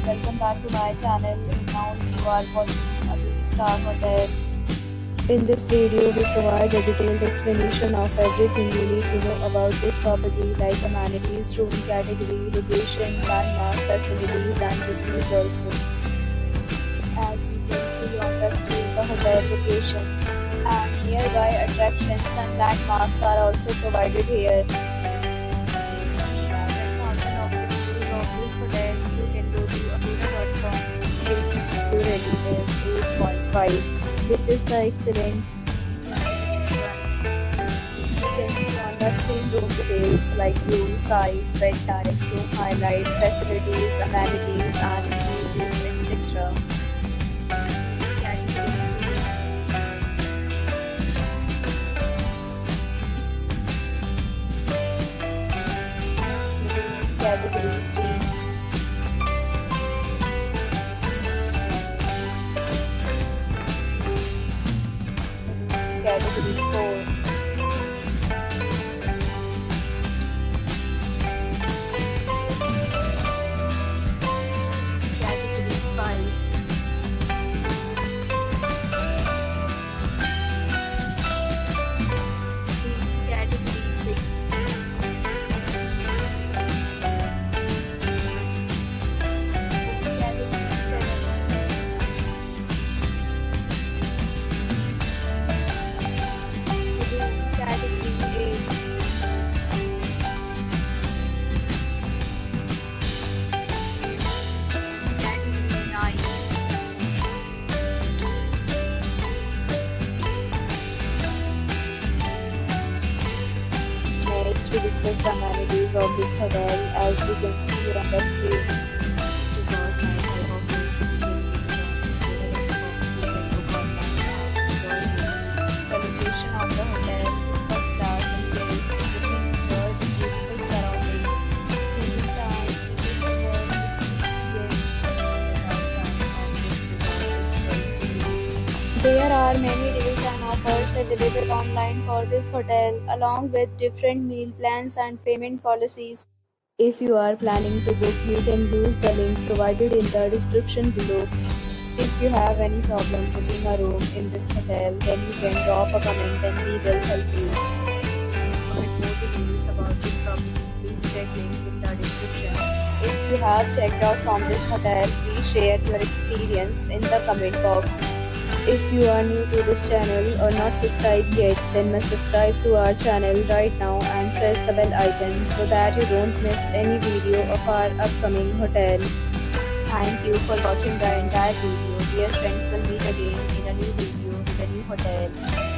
welcome back to my channel. Now you are watching a 3-star hotel. In this video, we provide a detailed explanation of everything you need to know about this property, like amenities, room category, location, landmark, facilities, and reviews also. As you can see on the screen, the hotel location and nearby attractions and landmarks are also provided here. This hotel, you can go to Vedika.com. Its review rating is 8.5, which is the excellent. You can see on the screen room details like room size, bed type, room highlight, facilities, amenities, and images, etc. Category 3. Category 4. Category 5. Category 6. Next, we discuss the amenities of this hotel. As you can see on the screen, this resort has a the location of the hotel is first class and place. You can enjoy the beautiful surroundings. Changing time, this hotel is There are many deals and offers available online for this hotel, along with different meal plans and payment policies. If you are planning to book, you can use the link provided in the description below. If you have any problem booking a room in this hotel, then you can drop a comment and we will help you. For more details about this property, please check link in the description. If you have checked out from this hotel, please share your experience in the comment box. If you are new to this channel or not subscribed yet, then must subscribe to our channel right now and press the bell icon so that you don't miss any video of our upcoming hotel. Thank you for watching the entire video. Dear friends, will meet again in a new video with a new hotel.